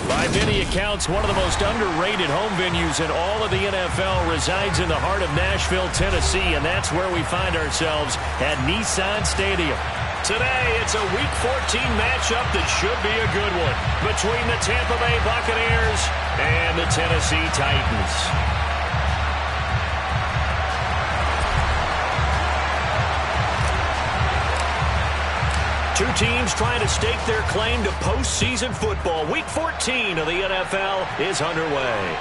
By many accounts, one of the most underrated home venues in all of the NFL resides in the heart of Nashville, Tennessee, and that's where we find ourselves at Nissan Stadium. Today, it's a Week 14 matchup that should be a good one between the Tampa Bay Buccaneers and the Tennessee Titans. Two teams trying to stake their claim to postseason football. Week 14 of the NFL is underway.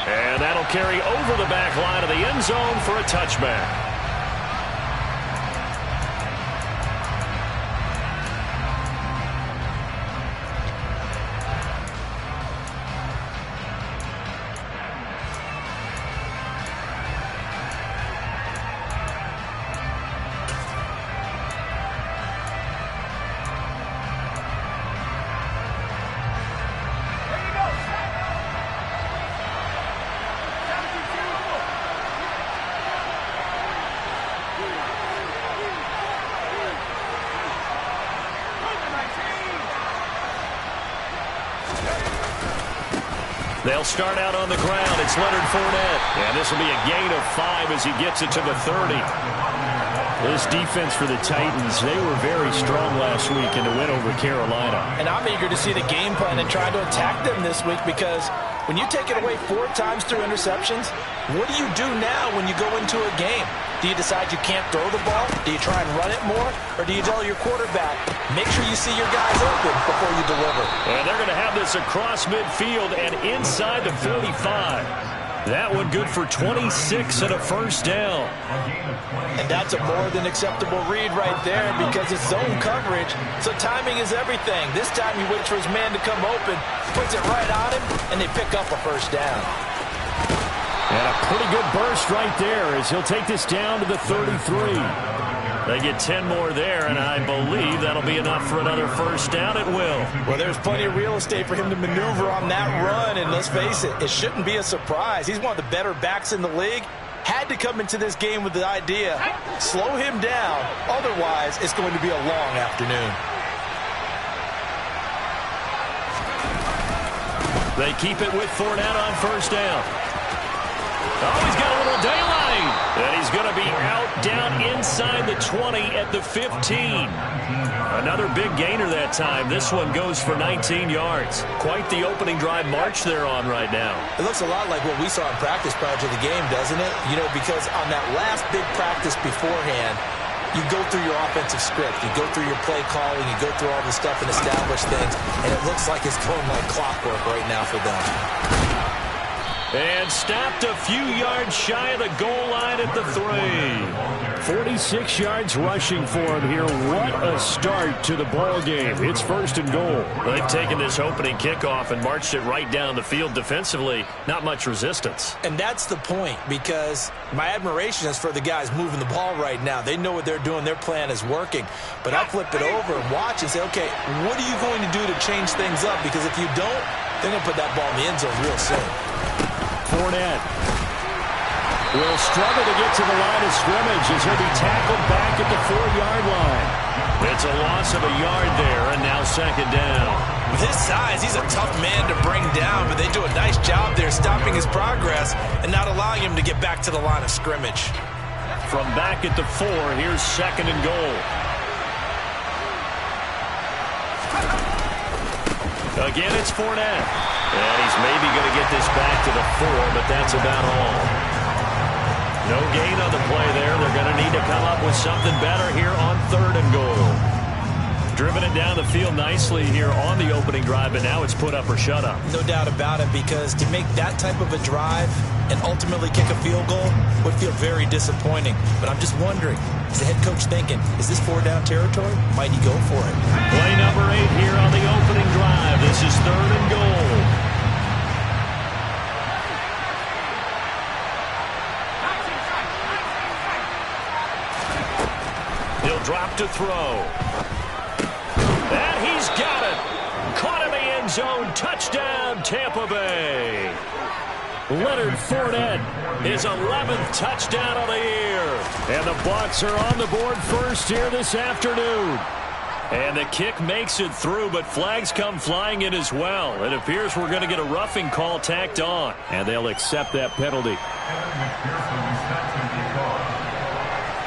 And that'll carry over the back line of the end zone for a touchback. They'll start out on the ground. It's Leonard Fournette. And this will be a gain of 5 as he gets it to the 30. This defense for the Titans, they were very strong last week in the win over Carolina. And I'm eager to see the game plan and try to attack them this week, because when you take it away 4 times through interceptions, what do you do now when you go into a game? Do you decide you can't throw the ball? Do you try and run it more? Or do you tell your quarterback, make sure you see your guys open before you deliver? And they're going to have this across midfield and inside the 45. That one good for 26 and a first down. And that's a more than acceptable read right there, because it's zone coverage, so timing is everything. This time he waits for his man to come open, puts it right on him, and they pick up a first down. And a pretty good burst right there as he'll take this down to the 33. They get 10 more there, and I believe that'll be enough for another first down. It will. Well, there's plenty of real estate for him to maneuver on that run, and let's face it, it shouldn't be a surprise. He's one of the better backs in the league. Had to come into this game with the idea, slow him down, otherwise it's going to be a long afternoon. They keep it with Fournette on first down. Oh, he's got a little daylight. And he's going to be out down inside the 20 at the 15. Another big gainer that time. This one goes for 19 yards. Quite the opening drive march they're on right now. It looks a lot like what we saw in practice prior to the game, doesn't it? You know, because on that last big practice beforehand, you go through your offensive script. You go through your play calling. You go through all the stuff and establish things. And it looks like it's going like clockwork right now for them. And stopped a few yards shy of the goal line at the 3. 46 yards rushing for him here. What a start to the ball game. It's first and goal. They've taken this opening kickoff and marched it right down the field defensively. Not much resistance. And that's the point, because my admiration is for the guys moving the ball right now. They know what they're doing. Their plan is working. But I flip it over and watch and say, okay, what are you going to do to change things up? Because if you don't, they're going to put that ball in the end zone real soon. Fournette will struggle to get to the line of scrimmage as he'll be tackled back at the 4-yard line. It's a loss of a yard there, and now second down. With his size, he's a tough man to bring down, but they do a nice job there stopping his progress and not allowing him to get back to the line of scrimmage. From back at the 4, here's second and goal. Again, it's Fournette. And he's maybe going to get this back to the 4, but that's about all. No gain on the play there. They're going to need to come up with something better here on third and goal. Driven it down the field nicely here on the opening drive, but now it's put up or shut up. No doubt about it, because to make that type of a drive and ultimately kick a field goal would feel very disappointing. But I'm just wondering, is the head coach thinking, is this 4-down territory? Might he go for it? Play number 8 here on the opening drive. This is third and goal. He'll drop to throw. And he's got it. Caught in the end zone. Touchdown, Tampa Bay. Leonard Fournette, his 11th touchdown of the year. And the Bucs are on the board first here this afternoon. And the kick makes it through, but flags come flying in as well. It appears we're going to get a roughing call tacked on. And they'll accept that penalty.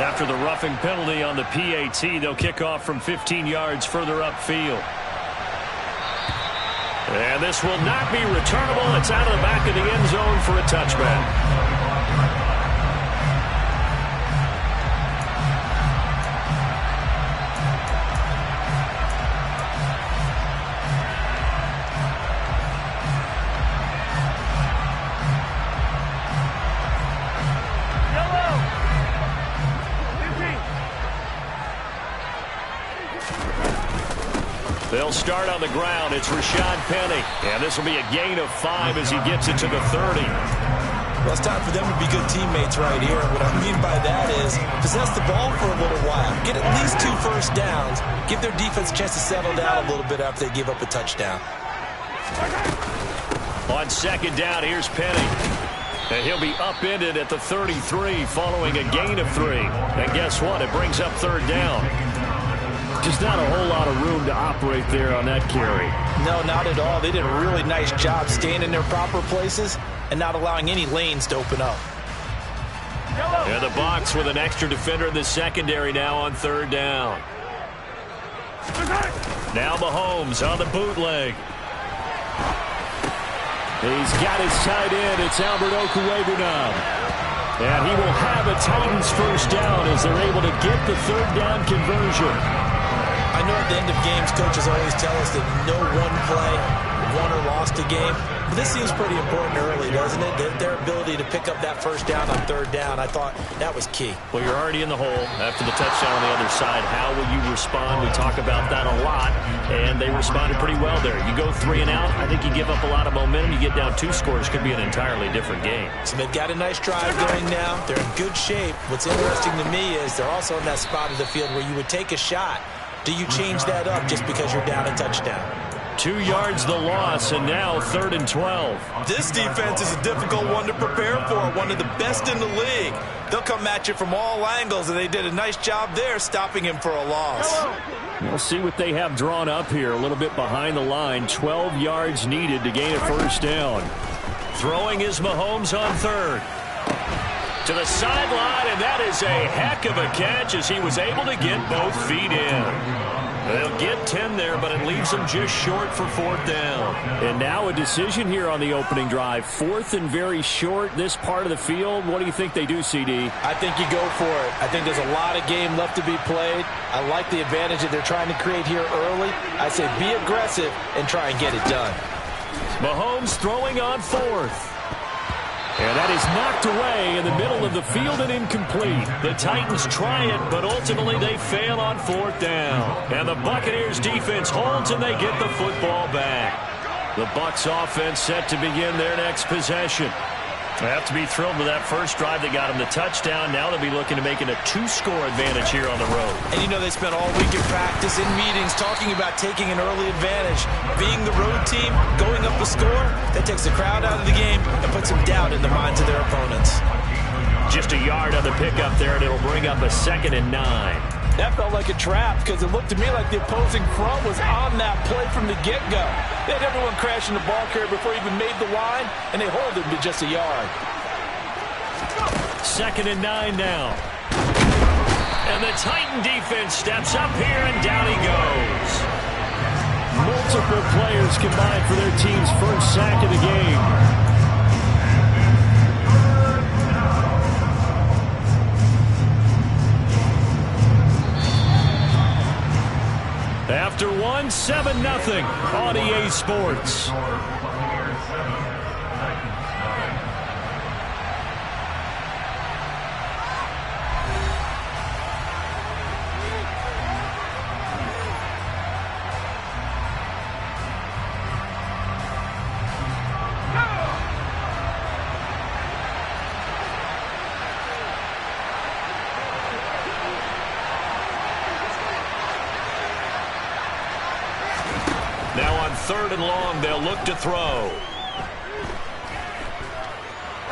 After the roughing penalty on the PAT, they'll kick off from 15 yards further upfield. And this will not be returnable. It's out of the back of the end zone for a touchback. They'll start on the ground. It's Rashad Penny. And this will be a gain of 5 as he gets it to the 30. Well, it's time for them to be good teammates right here. What I mean by that is possess the ball for a little while. Get at least 2 first downs. Give their defense a chance to settle down a little bit after they give up a touchdown. On second down, here's Penny. And he'll be upended at the 33 following a gain of 3. And guess what? It brings up third down. Just not a whole lot of room to operate there on that carry. No, not at all. They did a really nice job staying in their proper places and not allowing any lanes to open up. And the Bucs with an extra defender in the secondary now on third down. Now Mahomes on the bootleg. He's got his tight end. It's Albert Okwuegbunam. And he will have a Titans first down as they're able to get the third down conversion. I know at the end of games, coaches always tell us that no one play won or lost a game. But this seems pretty important early, doesn't it? Their ability to pick up that first down on third down, I thought that was key. Well, you're already in the hole after the touchdown on the other side. How will you respond? We talk about that a lot, and they responded pretty well there. You go 3 and out, I think you give up a lot of momentum. You get down 2 scores, could be an entirely different game. So they've got a nice drive going now. They're in good shape. What's interesting to me is they're also in that spot of the field where you would take a shot. Do you change that up just because you're down a touchdown? 2 yards the loss, and now 3rd and 12. This defense is a difficult one to prepare for, one of the best in the league. They'll come at you from all angles, and they did a nice job there stopping him for a loss. We'll see what they have drawn up here, a little bit behind the line. 12 yards needed to gain a first down. Throwing is Mahomes on third. To the sideline, and that is a heck of a catch as he was able to get both feet in. They'll get 10 there, but it leaves them just short for 4th down. And now a decision here on the opening drive. 4th and very short, this part of the field. What do you think they do, CD? I think you go for it. I think there's a lot of game left to be played. I like the advantage that they're trying to create here early. I say be aggressive and try and get it done. Mahomes throwing on 4th. And that is knocked away in the middle of the field and incomplete. The Titans try it, but ultimately they fail on 4th down. And the Buccaneers defense holds and they get the football back. The Bucs offense set to begin their next possession. They have to be thrilled with that first drive that got them the touchdown. Now they'll be looking to make it a 2-score advantage here on the road. And you know they spent all week in practice, in meetings, talking about taking an early advantage. Being the road team, going up a score, that takes the crowd out of the game and puts some doubt in the minds of their opponents. Just a yard on the pickup there, and it'll bring up a 2nd and 9. That felt like a trap because it looked to me like the opposing front was on that play from the get-go. They had everyone crashing the ball carrier before he even made the line, and they hold him to just a yard. 2nd and 9 now. And the Titan defense steps up here, and down he goes. Multiple players combined for their team's first sack of the game. After 1, 7-0 on EA Sports. Now on 3rd and long, they'll look to throw.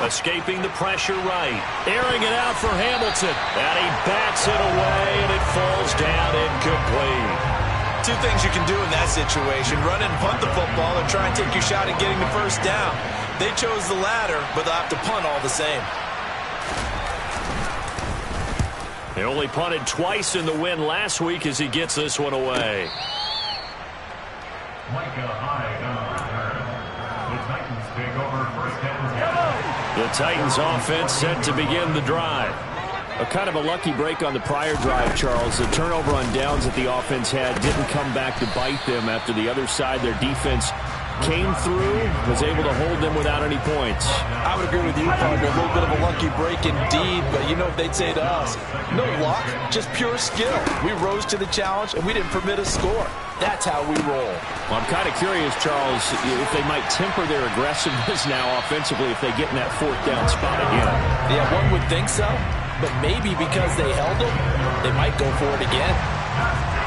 Escaping the pressure right. Airing it out for Hamilton. And he bats it away, and it falls down incomplete. Two things you can do in that situation: run and punt the football, or try and take your shot at getting the first down. They chose the latter, but they'll have to punt all the same. They only punted twice in the win last week as he gets this one away. The Titans offense set to begin the drive. A kind of a lucky break on the prior drive, Charles. The turnover on downs that the offense had didn't come back to bite them after the other side. Their defense came through, was able to hold them without any points. I would agree with you, partner. A little bit of a lucky break indeed, but you know what they'd say to us? No luck, just pure skill. We rose to the challenge, and we didn't permit a score. That's how we roll. Well, I'm kind of curious, Charles, if they might temper their aggressiveness now offensively if they get in that fourth down spot again. Yeah, one would think so, but maybe because they held them, they might go for it again.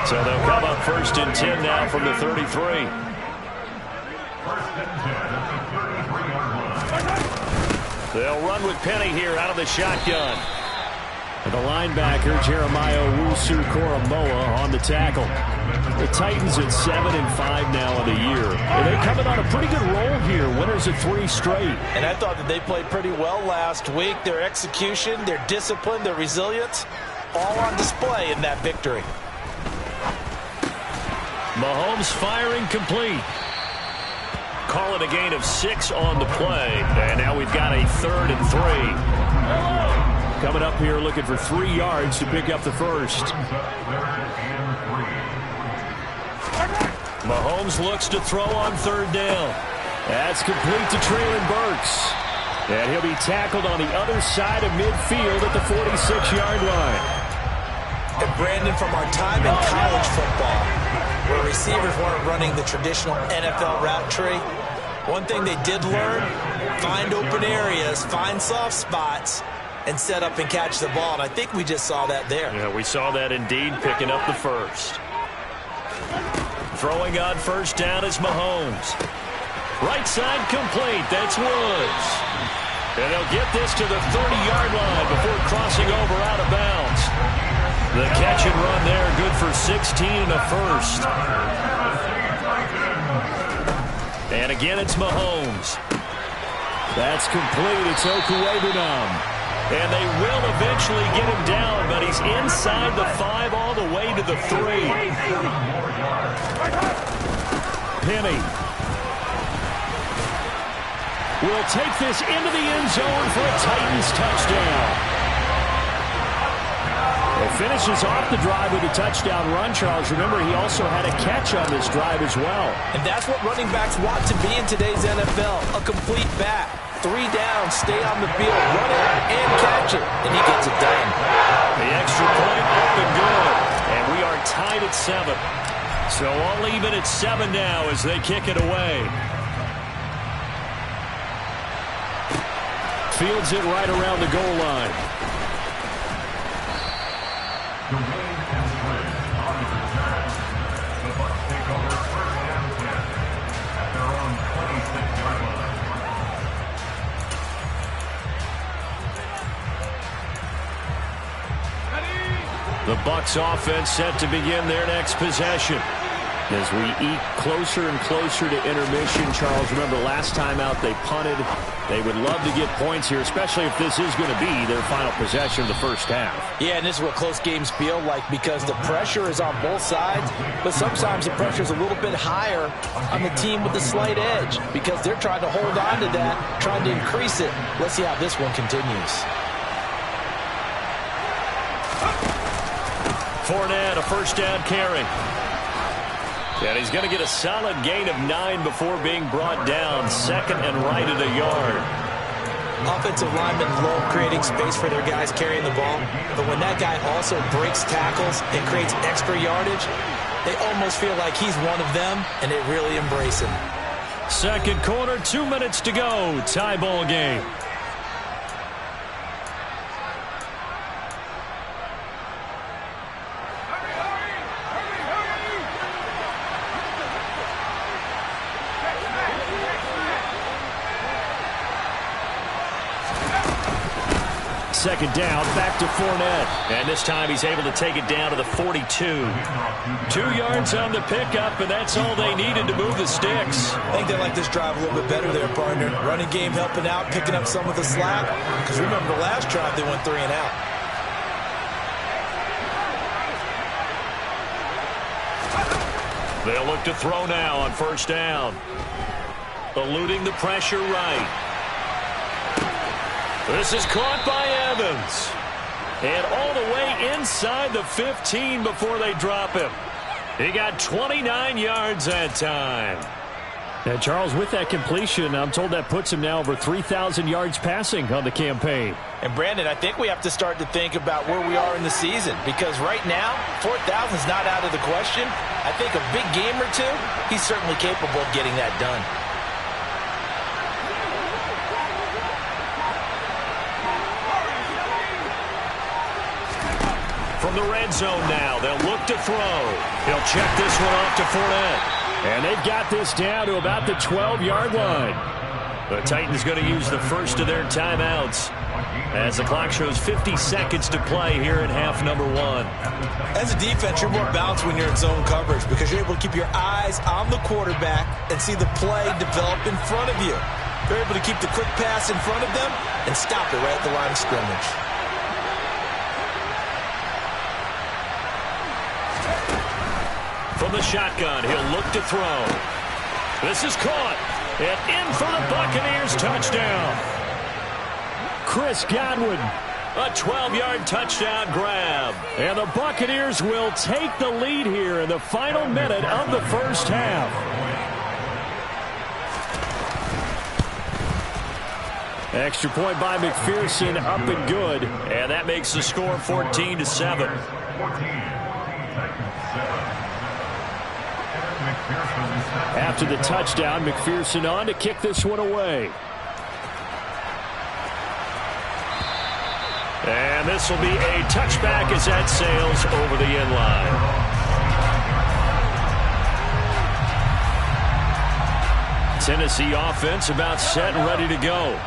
So they'll come up 1st and 10 now from the 33. They'll run with Penny here out of the shotgun. And the linebacker, Jeremiah Owusu-Koramoah, on the tackle. The Titans at 7-5 now in the year. And they're coming on a pretty good roll here. Winners of 3 straight. And I thought that they played pretty well last week. Their execution, their discipline, their resilience, all on display in that victory. Mahomes firing complete. Call it a gain of 6 on the play. And now we've got a 3rd and 3. Coming up here looking for 3 yards to pick up the first. Mahomes looks to throw on 3rd down. That's complete to Treylon Burks. And he'll be tackled on the other side of midfield at the 46-yard line. And Brandon, from our time in college football, where receivers weren't running the traditional NFL route tree, one thing they did learn: find open areas, find soft spots, and set up and catch the ball. And I think we just saw that there. Yeah, we saw that indeed, picking up the first. Throwing on 1st down is Mahomes. Right side complete. That's Woods. And they'll get this to the 30-yard line before crossing over out of bounds. The catch and run there, good for 16 and a first. And again, it's Mahomes. That's complete. It's Okuwebunam. And they will eventually get him down, but he's inside the 5 all the way to the 3. Penny will take this into the end zone for a Titans touchdown. It finishes off the drive with a touchdown run, Charles. Remember, he also had a catch on this drive as well. And that's what running backs want to be in today's NFL, a complete back. 3 down, stay on the field, run it, and catch it. And he gets it done. The extra point up and good. And we are tied at 7. So all even at 7 now as they kick it away. Fields it right around the goal line. The win and split on the return. The Bucs take over 1st and 10 at their own 26-yard line. The Bucs offense set to begin their next possession. As we eke closer and closer to intermission, Charles, remember last time out they punted. They would love to get points here, especially if this is going to be their final possession of the first half. Yeah, and this is what close games feel like because the pressure is on both sides, but sometimes the pressure is a little bit higher on the team with the slight edge because they're trying to hold on to that, trying to increase it. Let's see how this one continues. Fournette, a 1st down carry. And he's going to get a solid gain of 9 before being brought down. 2nd and right at a yard. Offensive linemen love creating space for their guys carrying the ball. But when that guy also breaks tackles and creates extra yardage, they almost feel like he's one of them, and they really embrace him. 2nd quarter, 2 minutes to go. Tie ball game. second down, back to Fournette. And this time he's able to take it down to the 42. 2 yards on the pickup, and that's all they needed to move the sticks. I think they like this drive a little bit better there, partner. Running game helping out, picking up some of the slack. Because remember the last drive, they went 3 and out. They'll look to throw now on first down. Eluding the pressure right. This is caught by Evans. And all the way inside the 15 before they drop him. He got 29 yards that time. And Charles, with that completion, I'm told that puts him now over 3,000 yards passing on the campaign. And Brandon, I think we have to start to think about where we are in the season. Because right now, 4,000 is not out of the question. I think a big game or two, he's certainly capable of getting that done. From the red zone now, they'll look to throw. He'll check this one off to Fournette. And they've got this down to about the 12-yard line. The Titans going to use the first of their timeouts as the clock shows 50 seconds to play here in half number 1. As a defense, you're more balanced when you're in zone coverage because you're able to keep your eyes on the quarterback and see the play develop in front of you. They're able to keep the quick pass in front of them and stop it right at the line of scrimmage. From the shotgun, he'll look to throw. This is caught. And in for the Buccaneers touchdown. Chris Godwin, a 12-yard touchdown grab. And the Buccaneers will take the lead here in the final minute of the first half. Extra point by McPherson, up and good. And that makes the score 14-7. After the touchdown, McPherson on to kick this one away. And this will be a touchback as that sails over the end line. Tennessee offense about set and ready to go.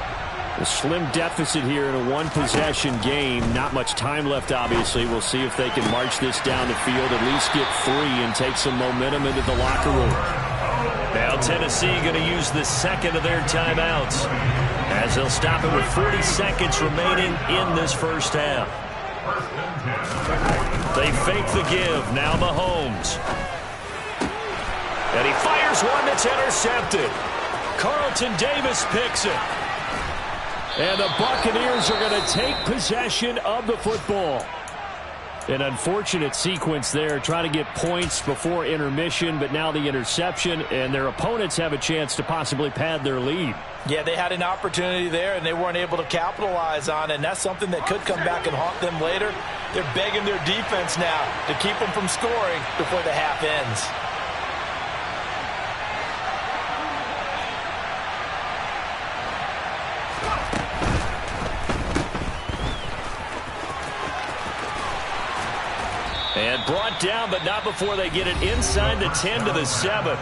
A slim deficit here in a one-possession game. Not much time left, obviously. We'll see if they can march this down the field, at least get 3 and take some momentum into the locker room. Now Tennessee going to use the second of their timeouts as they'll stop it with 40 seconds remaining in this first half. They fake the give. Now Mahomes. And he fires one that's intercepted. Carlton Davis picks it. And the Buccaneers are going to take possession of the football. An unfortunate sequence there, trying to get points before intermission, but now the interception, and their opponents have a chance to possibly pad their lead. Yeah, they had an opportunity there, and they weren't able to capitalize on it, and that's something that could come back and haunt them later. They're begging their defense now to keep them from scoring before the half ends. And brought down, but not before they get it inside the 10 to the 7.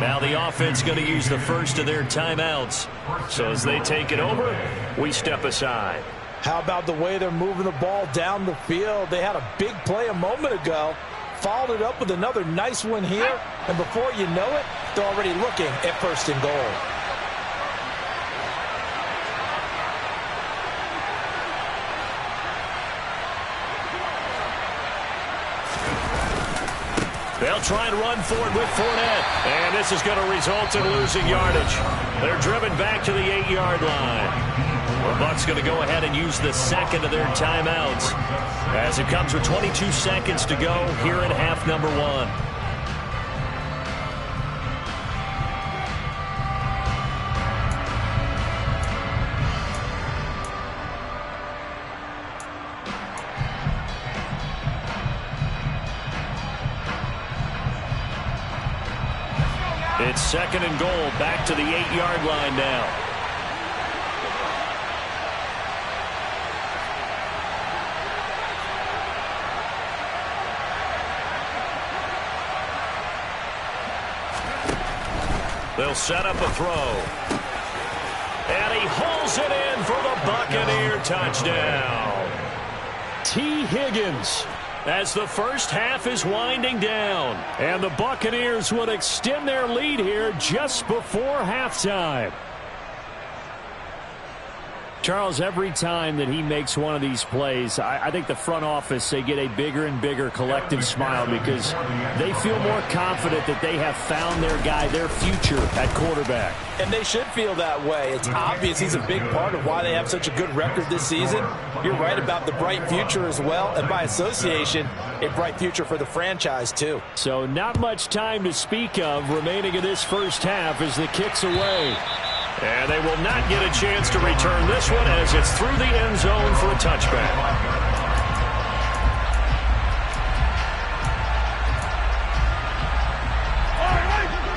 Now the offense going to use the first of their timeouts. So as they take it over, we step aside. How about the way they're moving the ball down the field? They had a big play a moment ago, followed it up with another nice one here, and before you know it, they're already looking at first and goal. They'll try and run forward with Fournette. And this is going to result in losing yardage. They're driven back to the 8-yard line. The Bucs going to go ahead and use the second of their timeouts as it comes with 22 seconds to go here in half number 1. It's second and goal, back to the 8-yard line now. They'll set up a throw. And he hauls it in for the Buccaneer touchdown. T. Higgins, as the first half is winding down. And the Buccaneers would extend their lead here just before halftime. Charles, every time that he makes one of these plays, I think the front office, they get a bigger and bigger collective smile because they feel more confident that they have found their guy, their future at quarterback. And they should feel that way. It's obvious he's a big part of why they have such a good record this season. You're right about the bright future as well, and by association, a bright future for the franchise too. So not much time to speak of remaining in this first half as the kick's away. And they will not get a chance to return this one as it's through the end zone for a touchback.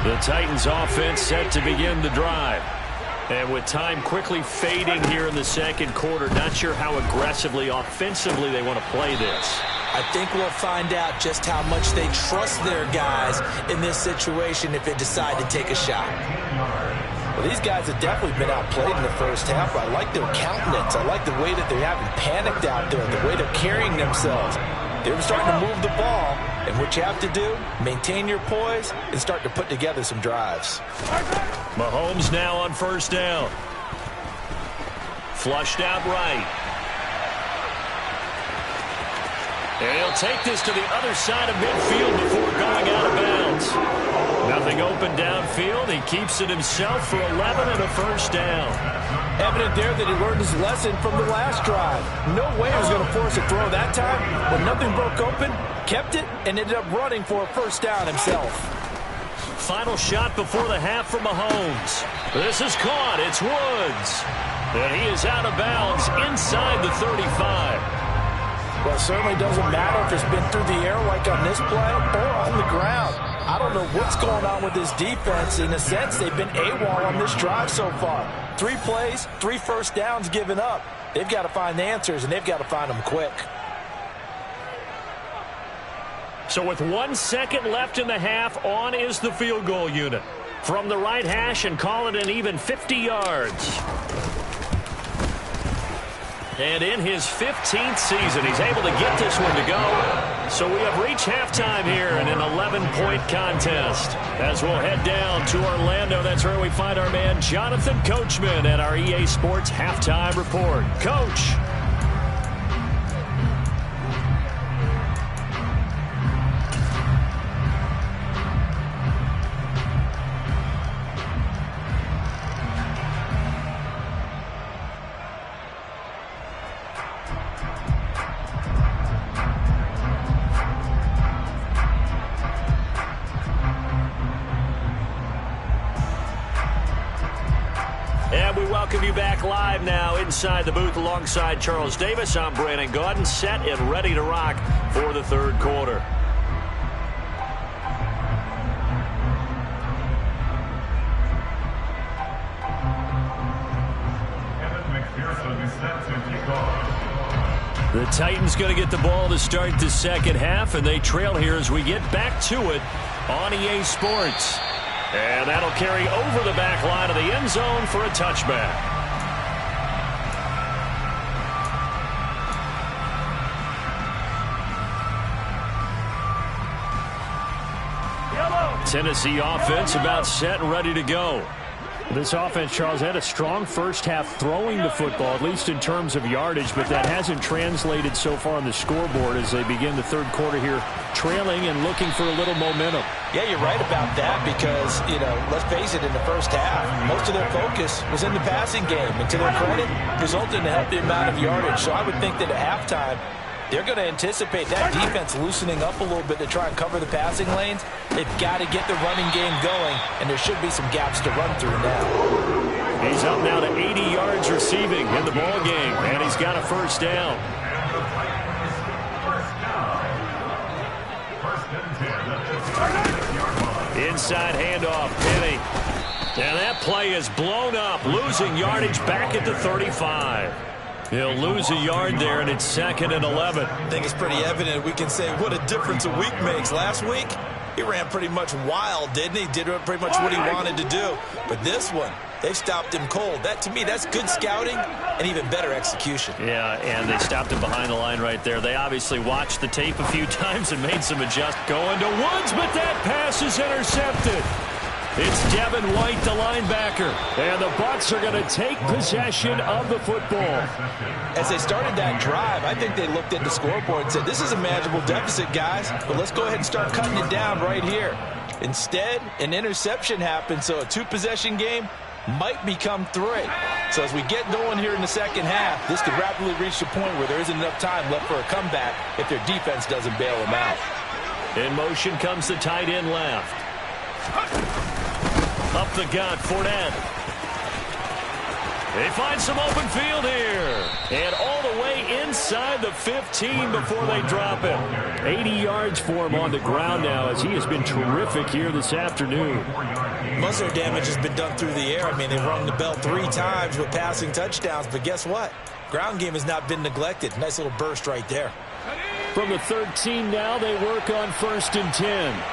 The Titans offense set to begin the drive. And with time quickly fading here in the second quarter, not sure how aggressively, offensively they want to play this. I think we'll find out just how much they trust their guys in this situation if they decide to take a shot. Well, these guys have definitely been outplayed in the first half. I like their countenance. I like the way that they haven't panicked out there, the way they're carrying themselves. They're starting to move the ball, and what you have to do, maintain your poise and start to put together some drives. Mahomes now on first down. Flushed out right. And he'll take this to the other side of midfield before going out of bounds. Nothing open downfield. He keeps it himself for 11 and a first down. Evident there that he learned his lesson from the last drive. No way he was going to force a throw that time. When nothing broke open, kept it, and ended up running for a first down himself. Final shot before the half from Mahomes. This is caught. It's Woods. And he is out of bounds inside the 35. Well, it certainly doesn't matter if it's been through the air like on this play or on the ground. I don't know what's going on with this defense. In a sense, they've been AWOL on this drive so far. 3 plays, 3 first downs given up. They've got to find the answers, and they've got to find them quick. So with 1 second left in the half, on is the field goal unit. From the right hash and call it an even 50 yards. And in his 15th season, he's able to get this one to go. So we have reached halftime here in an 11-point contest. As we'll head down to Orlando, that's where we find our man Jonathan Coachman at our EA Sports Halftime Report. Coach. Welcome you back live now inside the booth alongside Charles Davis. I'm Brandon Gaudin, set and ready to rock for the third quarter. The Titans going to get the ball to start the second half, and they trail here as we get back to it on EA Sports. And that'll carry over the back line of the end zone for a touchback. Tennessee offense about set and ready to go. This offense, Charles, had a strong first half throwing the football, at least in terms of yardage, but that hasn't translated so far on the scoreboard as they begin the third quarter here, trailing and looking for a little momentum. Yeah, you're right about that because, let's face it, in the first half, most of their focus was in the passing game. And to their credit, resulted in a healthy amount of yardage. So I would think that at halftime, they're going to anticipate that defense loosening up a little bit to try and cover the passing lanes. They've got to get the running game going, and there should be some gaps to run through now. He's up now to 80 yards receiving in the ball game, and he's got a first down. Inside handoff, Penny. And that play is blown up, losing yardage back at the 35. He'll lose a yard there, and it's 2nd and 11. I think it's pretty evident we can say what a difference a week makes. Last week, he ran pretty much wild, didn't he? Did pretty much what he wanted to do. But this one, They've stopped him cold. That, to me, that's good scouting and even better execution. Yeah, and they stopped him behind the line right there. They obviously watched the tape a few times and made some adjustments. Going to Woods, but that pass is intercepted. It's Devin White, the linebacker. And the Bucs are going to take possession of the football. As they started that drive, I think they looked at the scoreboard and said, this is a manageable deficit, guys, but let's go ahead and start cutting it down right here. Instead, an interception happened, so a two-possession game might become three. So as we get going here in the second half, this could rapidly reach the point where there isn't enough time left for a comeback if their defense doesn't bail them out. In motion comes the tight end left. Up the gut, Fournette. They find some open field here. And all the way inside the 15 before they drop him. 80 yards for him on the ground now as he has been terrific here this afternoon. Most of their damage has been done through the air. I mean, they've rung the bell 3 times with passing touchdowns. But guess what? Ground game has not been neglected. Nice little burst right there. From the 13 now, they work on 1st and 10.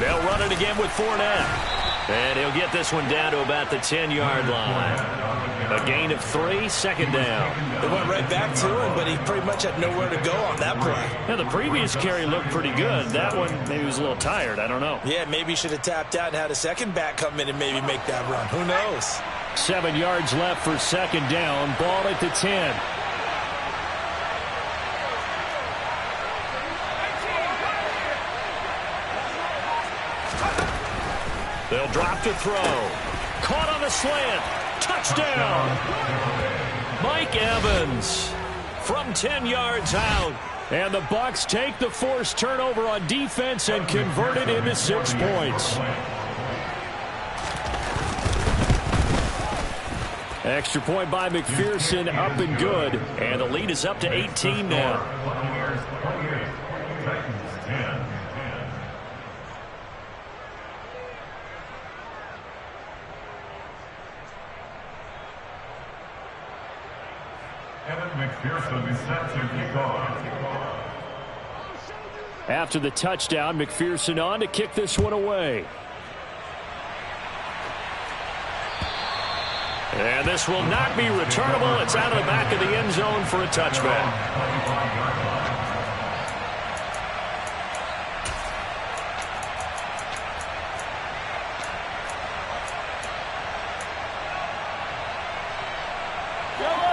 They'll run it again with Fournette. And he'll get this one down to about the 10-yard line. A gain of 3, 2nd down. They went right back to him, but he pretty much had nowhere to go on that play. Yeah, the previous carry looked pretty good. That one, maybe he was a little tired. I don't know. Yeah, maybe he should have tapped out and had a second back come in and maybe make that run. Who knows? 7 yards left for 2nd down. Ball at the 10. They'll drop to throw. Caught on the slant. Touchdown. Mike Evans from 10 yards out. And the Bucs take the forced turnover on defense and convert it into 6 points. Extra point by McPherson, up and good. And the lead is up to 18 now. After the touchdown, McPherson on to kick this one away. And this will not be returnable. It's out of the back of the end zone for a touchback.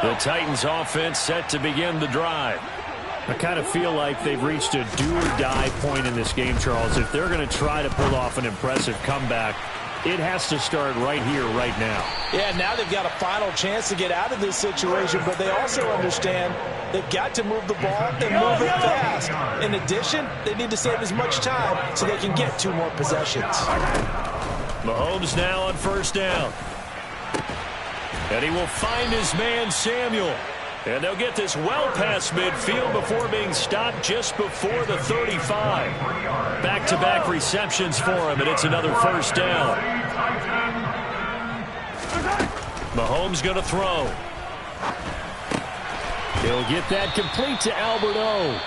The Titans offense set to begin the drive. I kind of feel like they've reached a do-or-die point in this game, Charles. If they're going to try to pull off an impressive comeback, it has to start right here, right now. Yeah, now they've got a final chance to get out of this situation, but they also understand they've got to move the ball and move it fast. In addition, they need to save as much time so they can get 2 more possessions. Mahomes now on 1st down. And he will find his man, Samuel. And they'll get this well past midfield before being stopped just before the 35. Back-to-back receptions for him, and it's another 1st down. Mahomes going to throw. He'll get that complete to Albert O.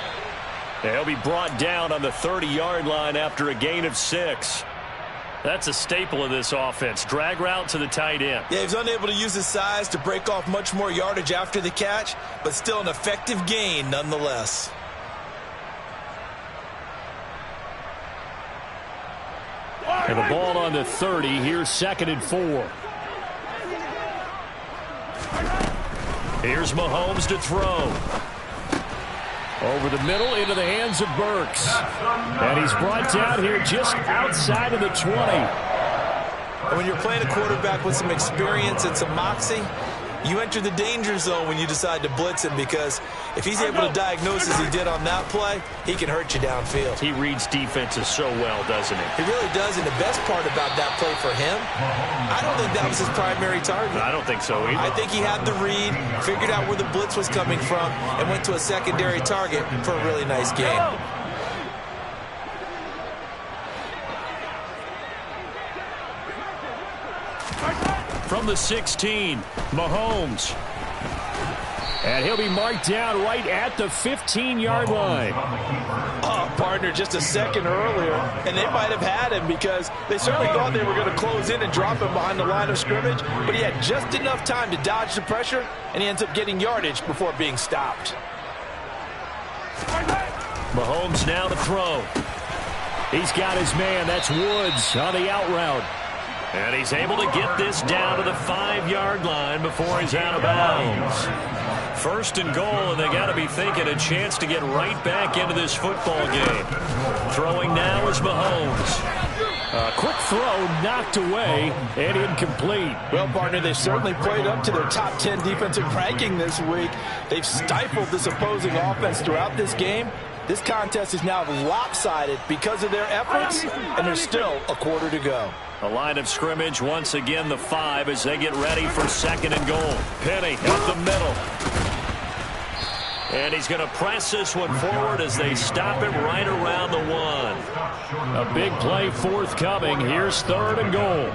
He'll be brought down on the 30-yard line after a gain of 6. That's a staple of this offense. Drag route to the tight end. Yeah, he's unable to use his size to break off much more yardage after the catch, but still an effective gain nonetheless. And the ball on the 30. Here's 2nd and 4. Here's Mahomes to throw. Over the middle into the hands of Burks. And he's brought down here just outside of the 20. And when you're playing a quarterback with some experience and some moxie, you enter the danger zone when you decide to blitz him, because if he's able to diagnose as he did on that play, he can hurt you downfield. He reads defenses so well, doesn't he? He really does, and the best part about that play for him, I don't think that was his primary target. I don't think so either. I think he had the read, figured out where the blitz was coming from, and went to a secondary target for a really nice game. From the 16, Mahomes. And he'll be marked down right at the 15-yard line. Oh, partner, just a second earlier, and they might have had him because they certainly thought they were going to close in and drop him behind the line of scrimmage, but he had just enough time to dodge the pressure, and he ends up getting yardage before being stopped. Mahomes now to throw. He's got his man. That's Woods on the out route. And he's able to get this down to the 5-yard line before he's out of bounds. First and goal, and they got to be thinking a chance to get right back into this football game. Throwing now is Mahomes. A quick throw knocked away and incomplete. Well, partner, they've certainly played up to their top 10 defensive ranking this week. They've stifled this opposing offense throughout this game. This contest is now lopsided because of their efforts, and there's still a quarter to go. A line of scrimmage, once again the 5 as they get ready for second and goal. Penny up the middle. And he's going to press this one forward as they stop him right around the 1. A big play forthcoming. Here's third and goal.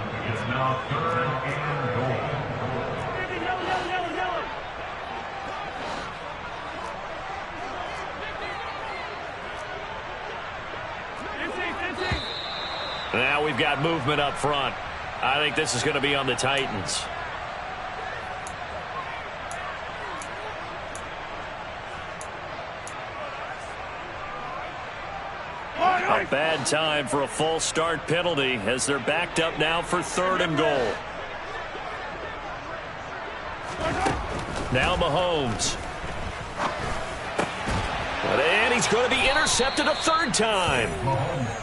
Now we've got movement up front. I think this is going to be on the Titans. A bad time for a false start penalty as they're backed up now for third and goal. Now Mahomes. And he's going to be intercepted a third time.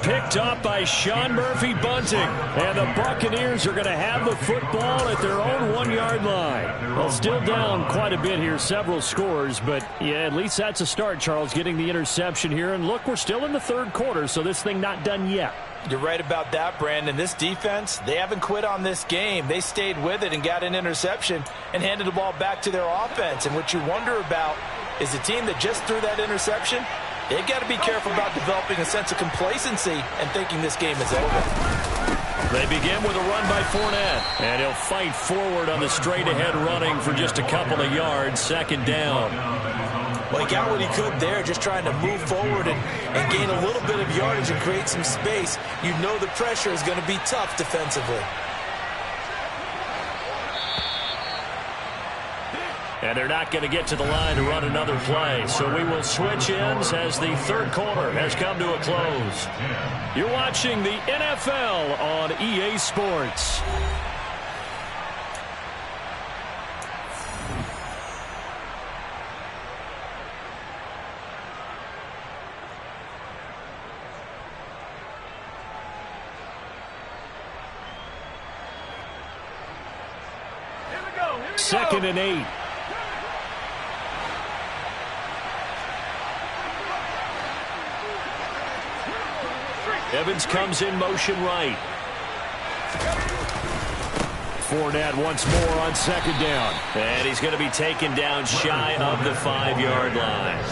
Picked off by Sean Murphy-Bunting. And the Buccaneers are going to have the football at their own 1-yard line. Well, still down quite a bit here, several scores. But, yeah, at least that's a start, Charles, getting the interception here. And, look, we're still in the third quarter, so this thing not done yet. You're right about that, Brandon. This defense, they haven't quit on this game. They stayed with it and got an interception and handed the ball back to their offense. And what you wonder about is the team that just threw that interception, they've got to be careful about developing a sense of complacency and thinking this game is over. They begin with a run by Fournette. And he'll fight forward on the straight-ahead running for just a couple of yards, second down. Well, he got what he could there, just trying to move forward and gain a little bit of yardage and create some space. You know the pressure is going to be tough defensively. And they're not going to get to the line to run another play. So we will switch ends as the third quarter has come to a close. You're watching the NFL on EA Sports. Second and 8. Evans comes in motion right. Fournette once more on second down. And he's going to be taken down shy of the 5-yard line.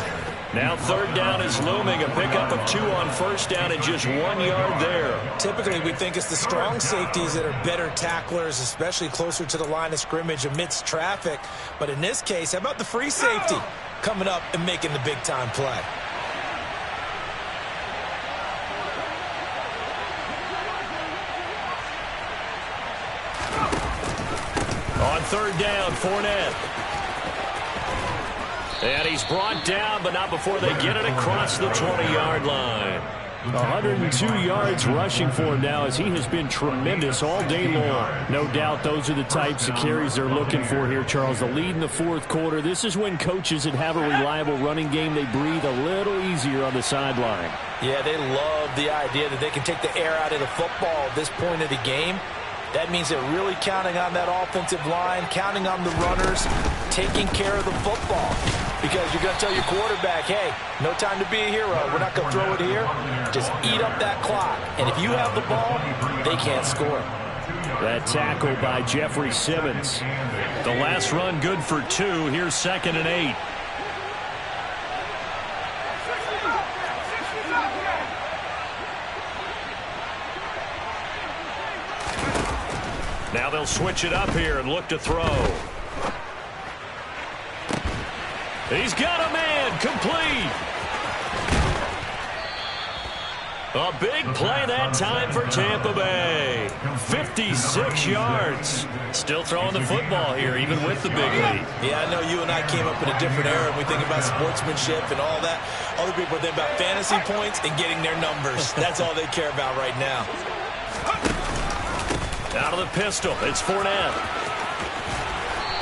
Now third down is looming. A pickup of 2 on first down and just 1 yard there. Typically, we think it's the strong safeties that are better tacklers, especially closer to the line of scrimmage amidst traffic. But in this case, how about the free safety coming up and making the big-time play? On third down, Fournette. And he's brought down, but not before they get it across the 20-yard line. 102 yards rushing for him now as he has been tremendous all day long. No doubt those are the types of carries they're looking for here, Charles. The lead in the fourth quarter. This is when coaches that have a reliable running game, they breathe a little easier on the sideline. Yeah, they love the idea that they can take the air out of the football at this point of the game. That means they're really counting on that offensive line, counting on the runners, taking care of the football. Because you're going to tell your quarterback, hey, no time to be a hero. We're not going to throw it here. Just eat up that clock. And if you have the ball, they can't score. That tackle by Jeffrey Simmons. The last run good for 2. Here's second and 8. Now they'll switch it up here and look to throw. He's got a man, complete. A big play that time for Tampa Bay. 56 yards. Still throwing the football here, even with the big lead. Yeah, I know you and I came up in a different era, and we think about sportsmanship and all that. Other people think about fantasy points and getting their numbers. That's all they care about right now. Out of the pistol, it's Fournette.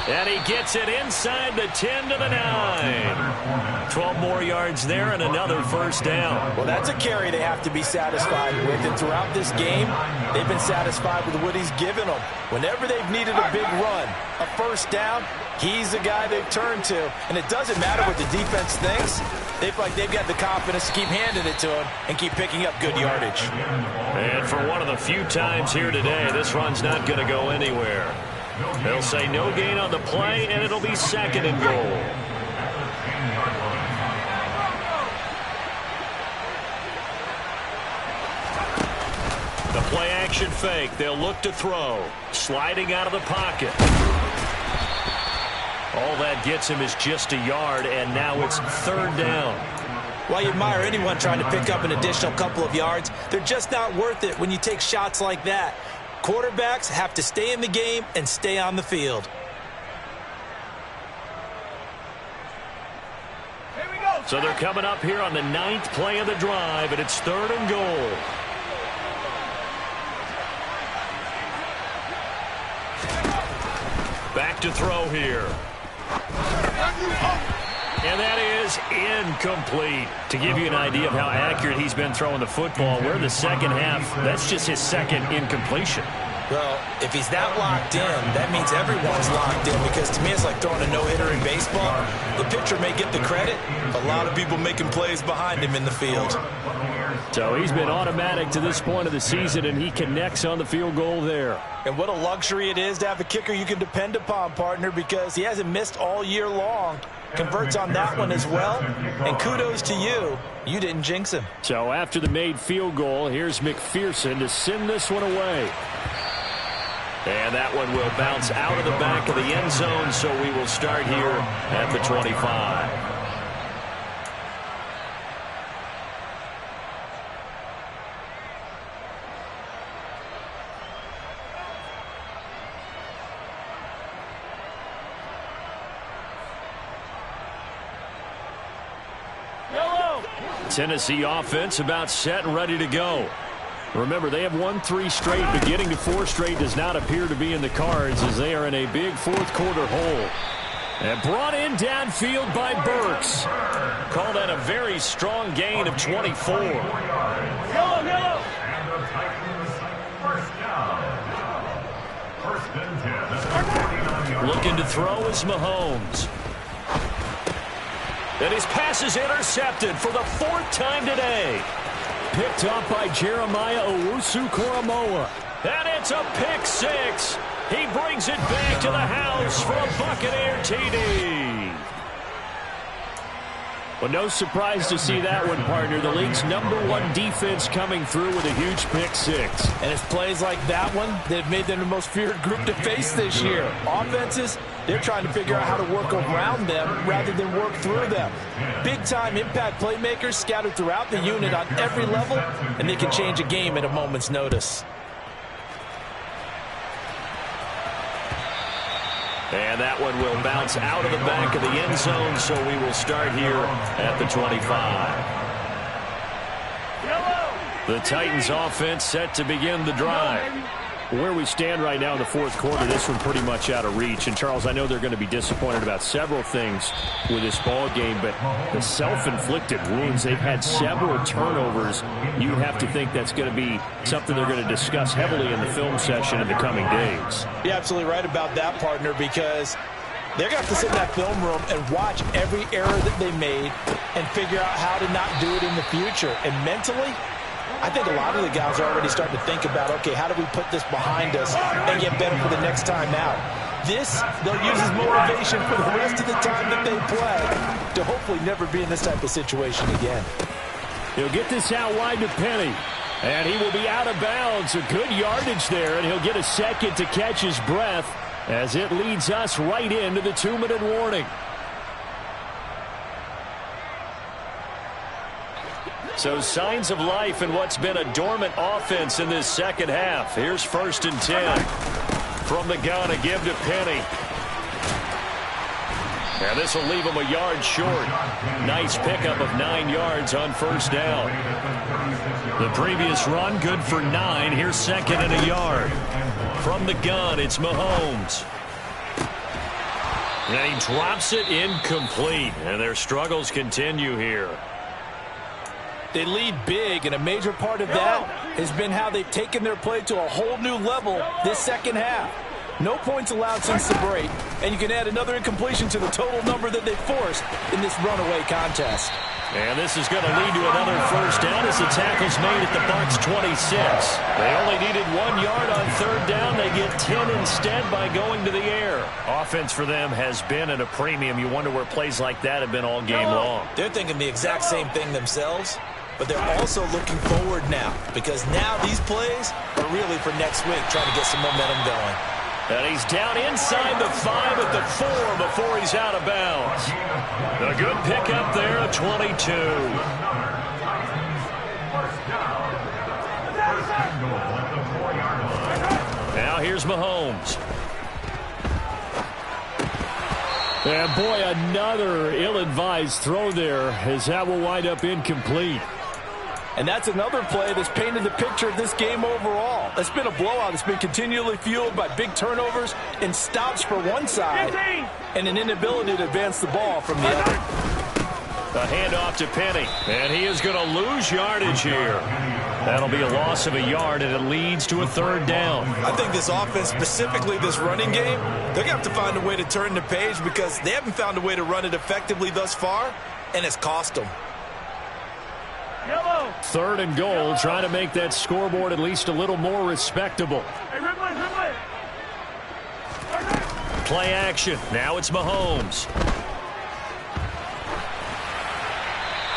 And he gets it inside the 10 to the 9. 12 more yards there and another first down. Well, that's a carry they have to be satisfied with. And throughout this game, they've been satisfied with what he's given them. Whenever they've needed a big run, a first down, he's the guy they've turned to. And it doesn't matter what the defense thinks. They feel like they've got the confidence to keep handing it to him and keep picking up good yardage. And for one of the few times here today, this run's not going to go anywhere. They'll say no gain on the play, and it'll be second and goal. The play action fake. They'll look to throw. Sliding out of the pocket. All that gets him is just a yard, and now it's third down. While you admire anyone trying to pick up an additional couple of yards, they're just not worth it when you take shots like that. Quarterbacks have to stay in the game and stay on the field. So they're coming up here on the 9th play of the drive, and it's third and goal. Back to throw here. And that is incomplete. To give you an idea of how accurate he's been throwing the football, we're in the second half. That's just his second incompletion. Well, if he's that locked in, that means everyone's locked in, because to me it's like throwing a no-hitter in baseball. The pitcher may get the credit, a lot of people making plays behind him in the field. So he's been automatic to this point of the season, and he connects on the field goal there. And what a luxury it is to have a kicker you can depend upon, partner, because he hasn't missed all year long. Converts on that one as well, and kudos to you. You didn't jinx him. So after the made field goal, here's McPherson to send this one away. And that one will bounce out of the back of the end zone, so we will start here at the 25. Tennessee offense about set and ready to go. Remember, they have won 3 straight, but getting to 4 straight does not appear to be in the cards, as they are in a big fourth quarter hole. And brought in downfield by Burks. Call that a very strong gain of 24. Looking to throw is Mahomes. And his pass is intercepted for the 4th time today. Picked up by Jeremiah Owusu-Koramoah. And it's a pick 6. He brings it back to the house for a Buccaneer TD. Well, no surprise to see that one, partner. The league's #1 defense coming through with a huge pick 6. And it's plays like that one that have made them the most feared group to face this year. Offenses, they're trying to figure out how to work around them rather than work through them. Big-time impact playmakers scattered throughout the unit on every level, and they can change a game at a moment's notice. And that one will bounce out of the back of the end zone, so we will start here at the 25. The Titans offense set to begin the drive. Where we stand right now in the fourth quarter, this one pretty much out of reach. And, Charles, I know they're going to be disappointed about several things with this ball game, but the self-inflicted wounds, they've had several turnovers. You have to think that's going to be something they're going to discuss heavily in the film session in the coming days. You're absolutely right about that, partner, because they're going to have to sit in that film room and watch every error that they made and figure out how to not do it in the future. And mentally, I think a lot of the guys are already starting to think about, okay, how do we put this behind us and get better for the next time out? This, they'll use as motivation for the rest of the time that they play to hopefully never be in this type of situation again. He'll get this out wide to Penny, and he will be out of bounds. A good yardage there, and he'll get a second to catch his breath as it leads us right into the 2-minute warning. So signs of life in what's been a dormant offense in this second half. Here's 1st and 10. From the gun, a give to Penny. And this will leave him a yard short. Nice pickup of 9 yards on 1st down. The previous run, good for 9. Here's 2nd and a yard. From the gun, it's Mahomes. And he drops it incomplete. And their struggles continue here. They lead big, and a major part of that has been how they've taken their play to a whole new level this second half. No points allowed since the break, and you can add another incompletion to the total number that they forced in this runaway contest. And this is going to lead to another 1st down as the tackle's made at the Bucs 26. They only needed 1 yard on 3rd down. They get 10 instead by going to the air. Offense for them has been at a premium. You wonder where plays like that have been all game long. They're thinking the exact same thing themselves, but they're also looking forward now because now these plays are really for next week, trying to get some momentum going. And he's down inside the 5 at the 4 before he's out of bounds. A good pickup there at 22. Now here's Mahomes. And boy, another ill-advised throw there as that will wind up incomplete. And that's another play that's painted the picture of this game overall. It's been a blowout. It's been continually fueled by big turnovers and stops for one side and an inability to advance the ball from the other. A handoff to Penny, and he is going to lose yardage here. That'll be a loss of a yard, and it leads to a 3rd down. I think this offense, specifically this running game, they're going to have to find a way to turn the page because they haven't found a way to run it effectively thus far, and it's cost them. 3rd and goal, trying to make that scoreboard at least a little more respectable. Play action. Now it's Mahomes.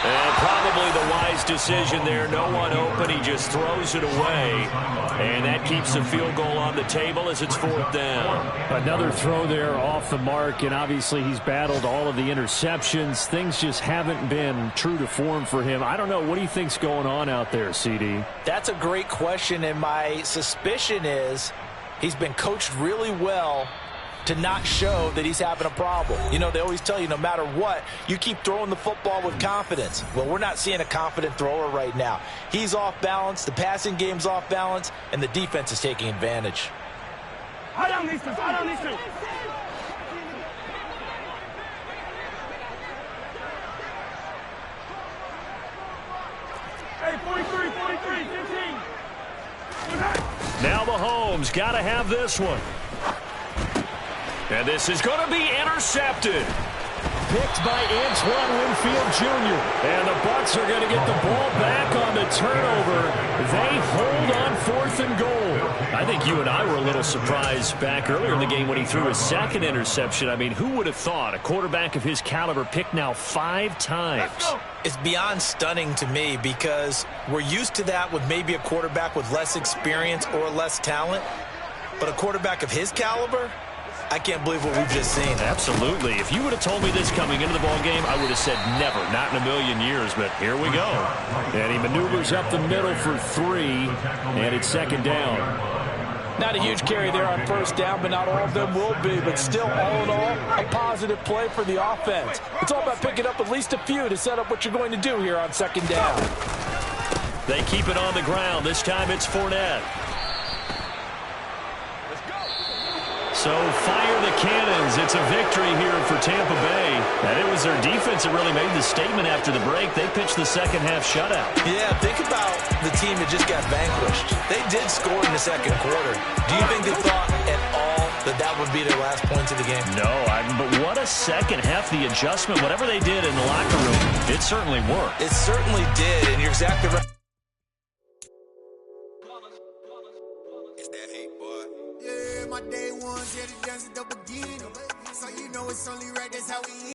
And probably the wise decision there. No one open. He just throws it away. And that keeps the field goal on the table as it's 4th down. Another throw there off the mark, and obviously he's battled all of the interceptions. Things just haven't been true to form for him. I don't know. What do you think's going on out there, CD? That's a great question, and my suspicion is he's been coached really well to not show that he's having a problem. You know, they always tell you no matter what, you keep throwing the football with confidence. Well, we're not seeing a confident thrower right now. He's off balance, the passing game's off balance, and the defense is taking advantage. Now Mahomes got to have this one. And this is going to be intercepted. Picked by Antoine Winfield Jr. And the Bucs are going to get the ball back on the turnover. They hold on 4th and goal. I think you and I were a little surprised back earlier in the game when he threw his 2nd interception. I mean, who would have thought a quarterback of his caliber picked now 5 times? It's beyond stunning to me because we're used to that with maybe a quarterback with less experience or less talent. But a quarterback of his caliber, I can't believe what we've just seen. Absolutely. If you would have told me this coming into the ball game, I would have said never, not in a million years, but here we go. And he maneuvers up the middle for 3, and it's 2nd down. Not a huge carry there on 1st down, but not all of them will be. But still, all in all, a positive play for the offense. It's all about picking up at least a few to set up what you're going to do here on 2nd down. They keep it on the ground. This time it's Fournette. So fire the cannons. It's a victory here for Tampa Bay. And it was their defense that really made the statement after the break. They pitched the second half shutout. Yeah, think about the team that just got vanquished. They did score in the 2nd quarter. Do you think they thought at all that that would be their last points of the game? No, but what a second half. The adjustment, whatever they did in the locker room, it certainly worked. It certainly did, and you're exactly right. My day ones, yeah, the dance is the beginning. So you know it's only right, that's how we